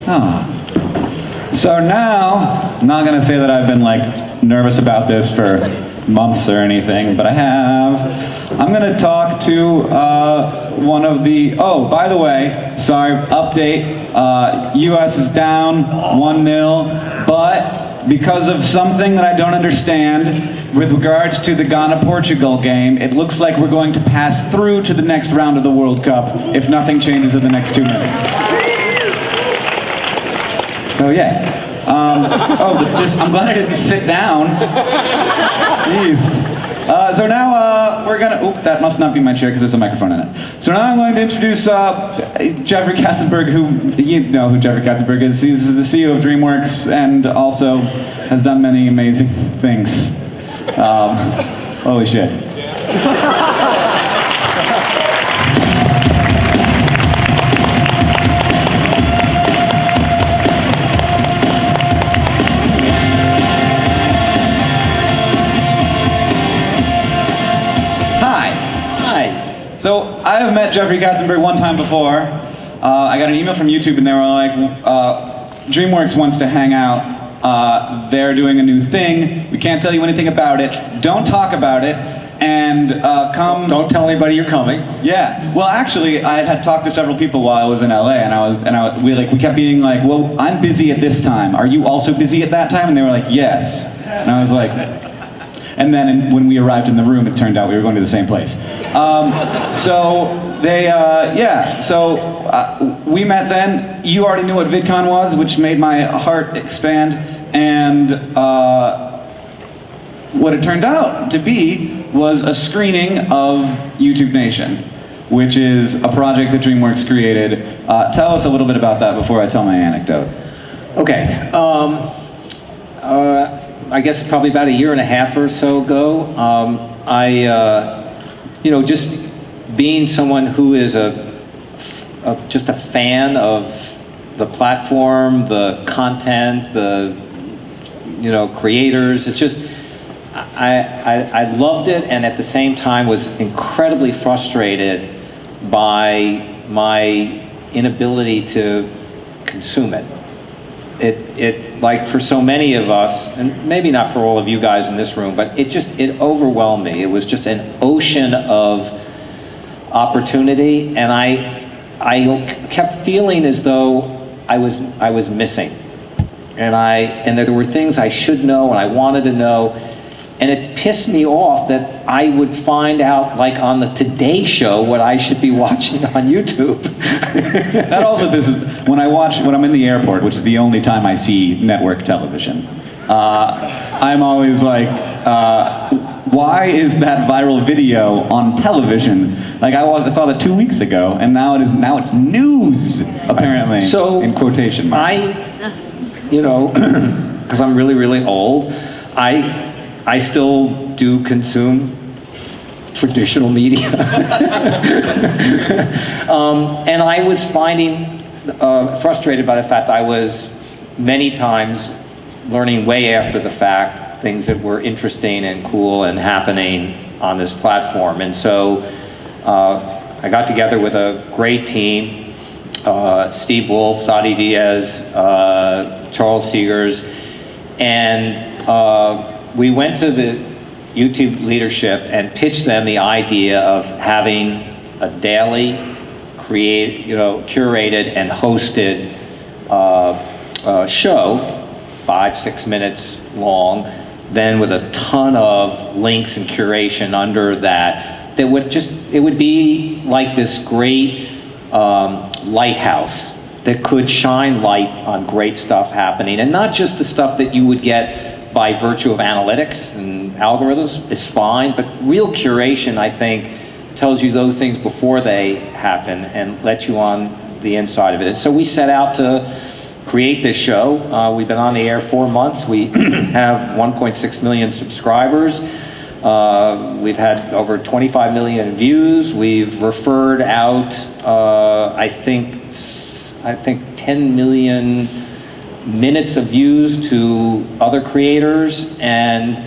So now, I'm not gonna say that I've been like nervous about this for months or anything, but I have. I'm gonna talk to one of the, oh, by the way, sorry, update, US is down 1-0, but because of something that I don't understand with regards to the Ghana-Portugal game, it looks like we're going to pass through to the next round of the World Cup if nothing changes in the next 2 minutes. So yeah. I'm glad I didn't sit down. Jeez. So now we're gonna, that must not be my chair because there's a microphone in it. So now I'm going to introduce Jeffery Katzenberg, who, you know who Jeffery Katzenberg is. He's the CEO of Dreamworks and also has done many amazing things. Holy shit. So I have met Jeffery Katzenberg one time before. I got an email from YouTube and they were like, Dreamworks wants to hang out. They're doing a new thing. We can't tell you anything about it. Don't talk about it. And come. Don't tell anybody you're coming. Yeah. Well, actually, I had talked to several people while I was in LA, and we kept being like, well, I'm busy at this time. Are you also busy at that time? And they were like, yes. And I was like. And then when we arrived in the room, it turned out we were going to the same place. So they, we met then. You already knew what VidCon was, which made my heart expand. And what it turned out to be was a screening of YouTube Nation, which is a project that Dreamworks created. Tell us a little bit about that before I tell my anecdote. Okay. I guess probably about 1.5 years or so ago, just being someone who is just a fan of the platform, the content, the creators. It's just I loved it, and at the same time was incredibly frustrated by my inability to consume it. It like for so many of us, and maybe not for all of you guys in this room, but it overwhelmed me. It was just an ocean of opportunity, and I kept feeling as though I was missing, and there were things I should know and I wanted to know, and it pissed me off that I would find out, like on the Today Show, what I should be watching on YouTube. That also pisses, when I'm in the airport, which is the only time I see network television, I'm always like, why is that viral video on television? Like I saw that 2 weeks ago, and now it's news, apparently, so in quotation marks. Because I'm really, really old, I still do consume traditional media. And I was finding frustrated by the fact I was many times learning way after the fact things that were interesting and cool and happening on this platform. And so I got together with a great team, Steve Wolf, Sadi Diaz, Charles Seegers, and we went to the YouTube leadership and pitched them the idea of having a daily, curated and hosted show, 5-6 minutes long, then with a ton of links and curation under that it would be like this great lighthouse that could shine light on great stuff happening, and not just the stuff that you would get by virtue of analytics and algorithms. Is fine, but real curation, I think, tells you those things before they happen and lets you on the inside of it. And so we set out to create this show. We've been on the air 4 months. We have 1.6 million subscribers. We've had over 25 million views. We've referred out, I think 10 million minutes of views to other creators, and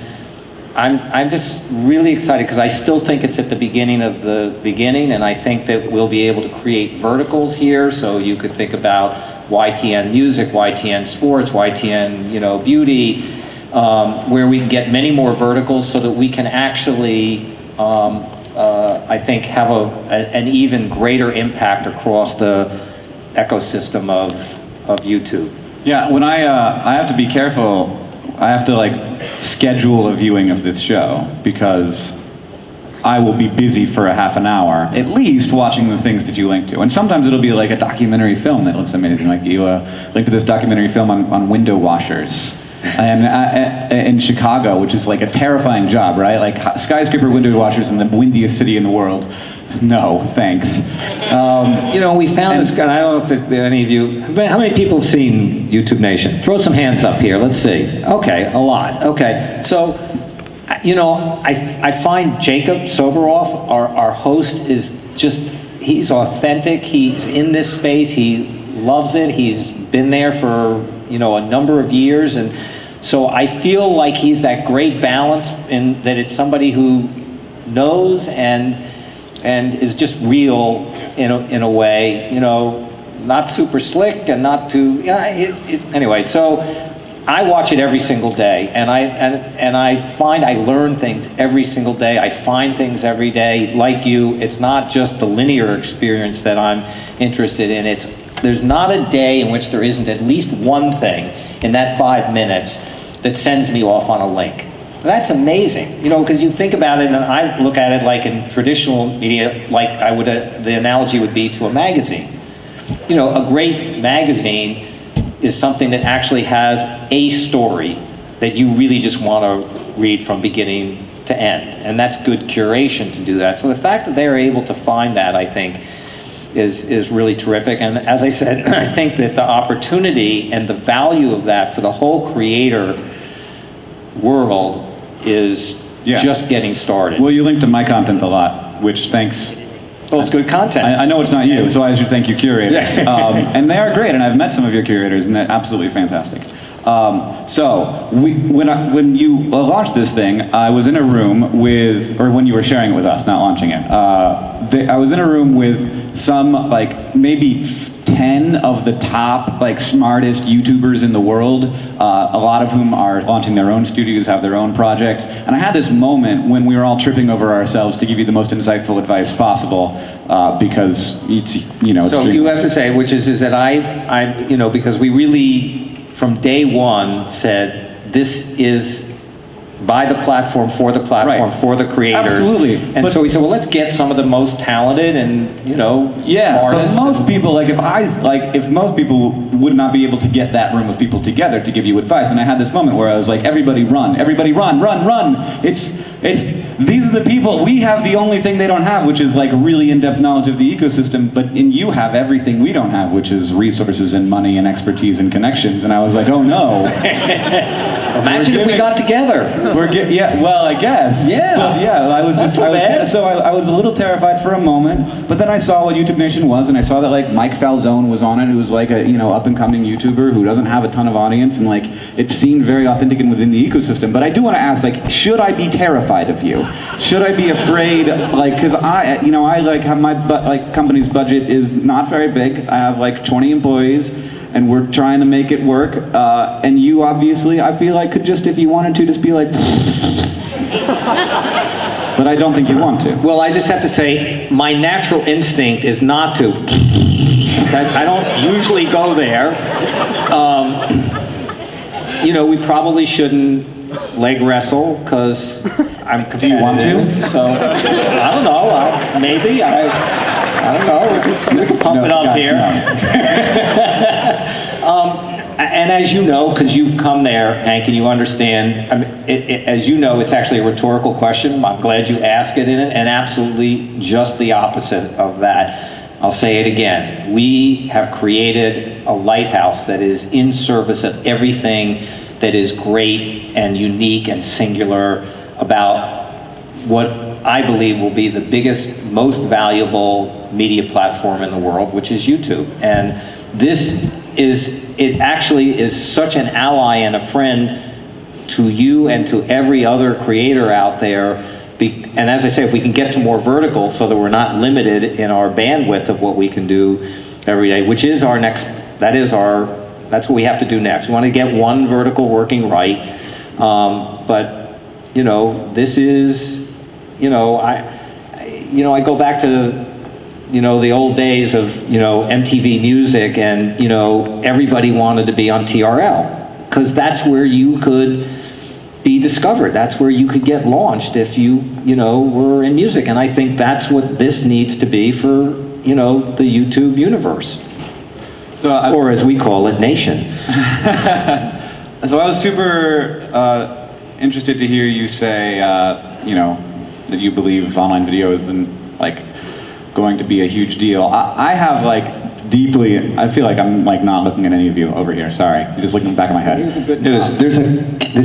I'm just really excited because I still think it's at the beginning of the beginning, and I think that we'll be able to create verticals here. So you could think about YTN Music, YTN Sports, YTN, Beauty, where we can get many more verticals so that we can actually, I think, have an even greater impact across the ecosystem of YouTube. Yeah, when I have to be careful. I have to schedule a viewing of this show because I will be busy for a half an hour, at least watching the things that you link to. And sometimes it'll be like a documentary film that looks amazing. Like you linked to this documentary film on window washers and in Chicago, which is like a terrifying job, right? Like skyscraper window washers in the windiest city in the world. No, thanks. We found this, and I don't know if any of you, how many people have seen YouTube Nation? Throw some hands up here, let's see. Okay, a lot, okay. So, I find Jacob Soberoff, our host, is just, he's authentic, he's in this space, he loves it, he's been there for, a number of years, and so I feel like he's that great balance in that it's somebody who knows and is just real in a way, not super slick and not too, anyway, so I watch it every single day, and I find I learn things every single day. I find things every day. Like you, it's not just the linear experience that I'm interested in. There's not a day in which there isn't at least one thing in that 5 minutes that sends me off on a link. That's amazing, because you think about it, and I look at it like in traditional media, like the analogy would be to a magazine. A great magazine is something that actually has a story that you really just want to read from beginning to end, and that's good curation to do that. So the fact that they're able to find that, I think, is really terrific. And as I said, I think that the opportunity and the value of that for the whole creator world is just getting started. Well, you link to my content a lot, which thanks. Well, it's good content. I know it's not you, so I should thank you curators. And they are great, and I've met some of your curators, and they're absolutely fantastic. So when you launched this thing, I was in a room with, or when you were sharing it with us, not launching it, I was in a room with some, maybe 10 of the top, smartest YouTubers in the world, a lot of whom are launching their own studios, have their own projects. And I had this moment when we were all tripping over ourselves to give you the most insightful advice possible, because it's, So you have to say, which is that I because we really, from day one, said this is by the platform, for the platform, for the creators. Absolutely. And so we said, well, let's get some of the most talented and, smartest. But most people, if most people would not be able to get that room of people together to give you advice, and I had this moment where I was like, everybody run, run. These are the people, we have the only thing they don't have, which is really in-depth knowledge of the ecosystem, but you have everything we don't have, which is resources and money and expertise and connections. And I was like, oh no. Imagine if we got together. I guess. Yeah. But I was a little terrified for a moment, but then I saw what YouTube Nation was, and I saw that Mike Falzone was on it, who's a up-and-coming YouTuber who doesn't have a ton of audience, and it seemed very authentic and within the ecosystem. But I do want to ask, should I be terrified of you? Should I be afraid? Because I have my company's budget is not very big. I have 20 employees. And we're trying to make it work, and you obviously, I feel could just, if you wanted to, just be but I don't think you want to. Well, I just have to say, my natural instinct is not to. I don't usually go there. We probably shouldn't leg wrestle, because I'm competitive. Do you want to? So, I don't know, maybe, I don't know, we can pump it up here. And as you know, because you've come there, Hank, and you understand, as you know, it's actually a rhetorical question. I'm glad you asked it in it, and absolutely just the opposite of that. I'll say it again. We have created a lighthouse that is in service of everything that is great and unique and singular about what I believe will be the biggest, most valuable media platform in the world, which is YouTube. And it actually is such an ally and a friend to you and to every other creator out there. And as I say, if we can get to more verticals so that we're not limited in our bandwidth of what we can do every day, which is our next That's what we have to do next. We want to get one vertical working right, but this is, I go back to the old days of MTV Music, and everybody wanted to be on TRL because that's where you could be discovered. That's where you could get launched if you were in music, and I think that's what this needs to be for the YouTube universe. So or as we call it, nation. So I was super interested to hear you say, that you believe online video is going to be a huge deal. I have I feel like I'm not looking at any of you over here. Sorry, you're just looking back of my head.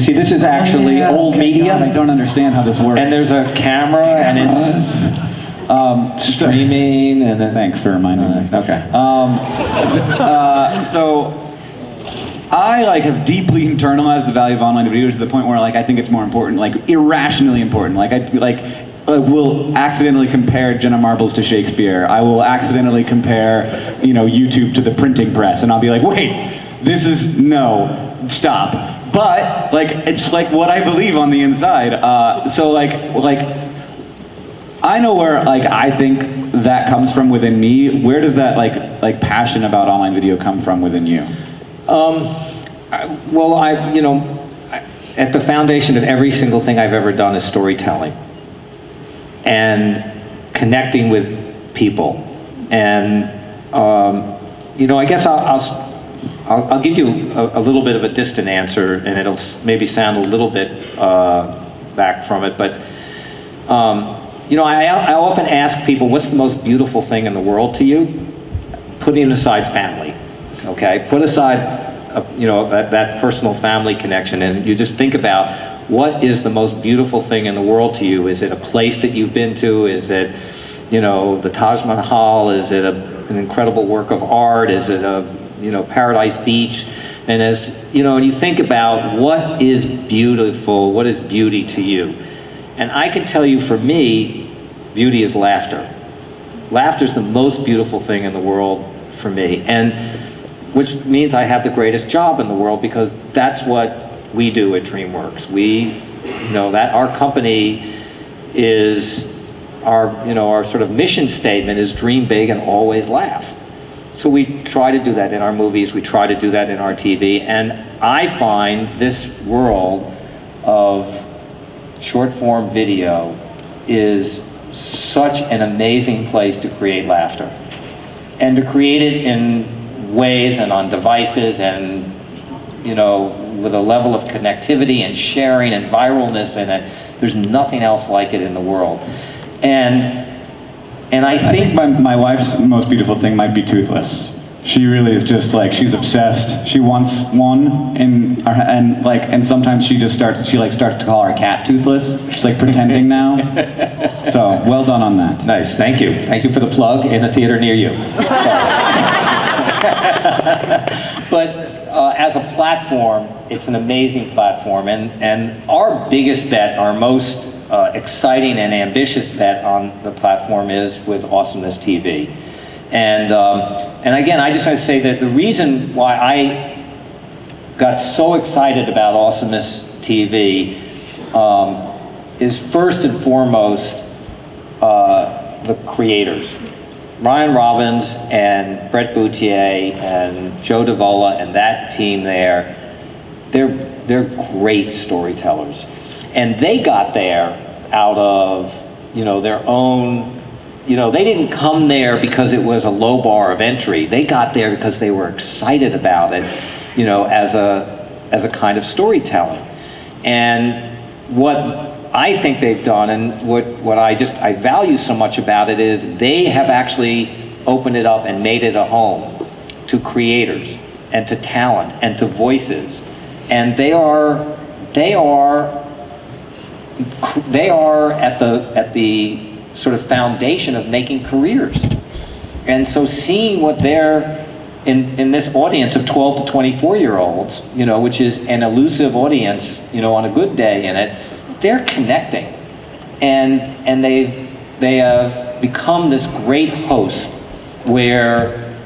See, this is actually old media. God, I don't understand how this works. And there's a camera, and it's streaming, and then, thanks for reminding me. Okay. So I have deeply internalized the value of online video to the point where I think it's more important, irrationally important. I will accidentally compare Jenna Marbles to Shakespeare. I will accidentally compare, YouTube to the printing press, and I'll be like, wait, no, stop. But it's what I believe on the inside. So I know where I think that comes from within me. Where does that passion about online video come from within you? At the foundation of every single thing I've ever done is storytelling and connecting with people. And I guess I'll give you a little bit of a distant answer, and it'll maybe sound a little bit back from it, but I often ask people, what's the most beautiful thing in the world to you? Putting aside family, okay? Put aside, that personal family connection, and you just think about what is the most beautiful thing in the world to you? Is it a place that you've been to? Is it, the Taj Mahal? Is it an incredible work of art? Is it a, Paradise Beach? And as, and you think about what is beautiful, what is beauty to you? And I can tell you, for me, beauty is laughter. Laughter is the most beautiful thing in the world for me, and which means I have the greatest job in the world, because that's what we do at Dreamworks. We that our company is, our sort of mission statement is dream big and always laugh. So we try to do that in our movies, we try to do that in our TV, and I find this world of short form video is such an amazing place to create laughter, and to create it in ways and on devices, and with a level of connectivity and sharing and viralness in it. There's nothing else like it in the world. And I think my wife's most beautiful thing might be Toothless. She really is just she's obsessed. She wants one, and sometimes she starts to call our cat Toothless. She's pretending now. So well done on that. Nice, thank you. Thank you for the plug in a theater near you. But as a platform, it's an amazing platform, and our biggest bet, our most exciting and ambitious bet on the platform is with Awesomeness TV. And again, I just want to say that the reason why I got so excited about Awesomeness TV is first and foremost the creators. Ryan Robbins and Brett Boutier and Joe Davola and that team there, they're great storytellers. And they got there out of, their own, they didn't come there because it was a low bar of entry. They got there because they were excited about it, as a kind of storytelling. And what I think they've done, and what I value so much about it, is they have actually opened it up and made it a home to creators and to talent and to voices, and they are at the sort of foundation of making careers. And so seeing what they're in this audience of 12 to 24-year-olds, which is an elusive audience, on a good day in it, they're connecting, and they have become this great host where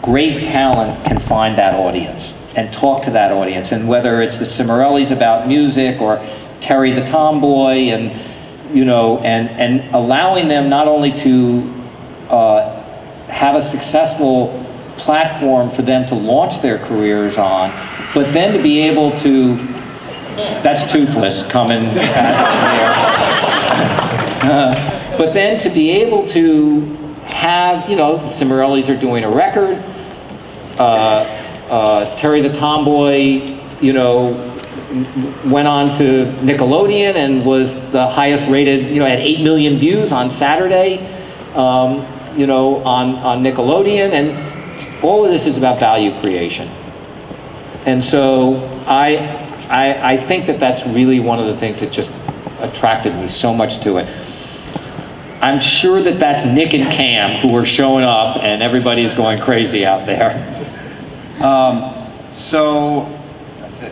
great talent can find that audience and talk to that audience. And whether it's the Cimarellis about music or Terry the Tomboy, and and allowing them not only to have a successful platform for them to launch their careers on, but then to be able to, that's Toothless coming there. But then to be able to have, Cimarellis are doing a record, Terry the Tomboy, went on to Nickelodeon and was the highest rated, had 8 million views on Saturday, on Nickelodeon, and all of this is about value creation. And so I think that that's really one of the things that just attracted me so much to it. I'm sure that that's Nick and Cam who are showing up, and everybody's going crazy out there.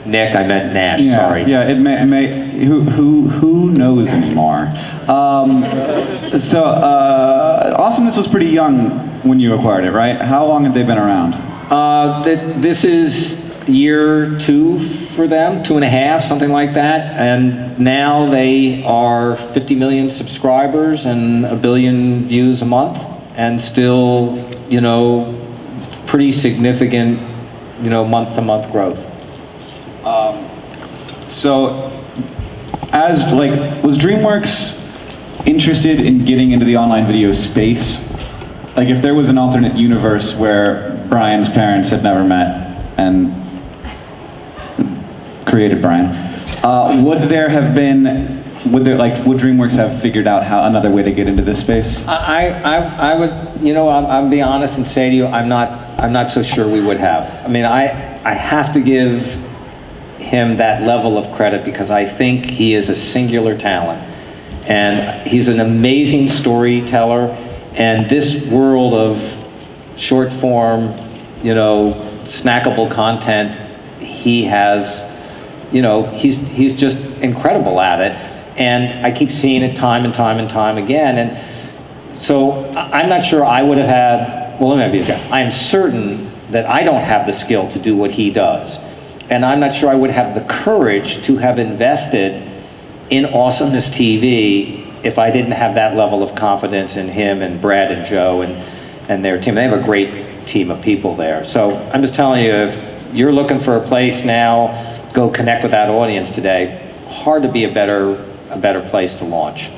Nick, I meant Nash. Yeah, sorry. Yeah, it may. Who knows anymore? Awesomeness was pretty young when you acquired it, right? How long have they been around? This is year 2 for them, 2.5, something like that. And now they are 50 million subscribers and 1 billion views a month, and still, pretty significant, month-to-month growth. Was Dreamworks interested in getting into the online video space? Like, if there was an alternate universe where Brian's parents had never met and created Brian, would Dreamworks have figured out another way to get into this space? I would, I'll be honest and say to you, I'm not so sure we would have. I mean, I have to give him that level of credit because I think he is a singular talent, and he's an amazing storyteller, and this world of short form, snackable content, he has, he's just incredible at it, and I keep seeing it time and time and time again. And so I'm not sure I would have had, well, let me be clear. I am certain that I don't have the skill to do what he does. And I'm not sure I would have the courage to have invested in Awesomeness TV if I didn't have that level of confidence in him and Brad and Joe and their team. They have a great team of people there. So I'm just telling you, if you're looking for a place now, go connect with that audience today. Hard to be a better place to launch.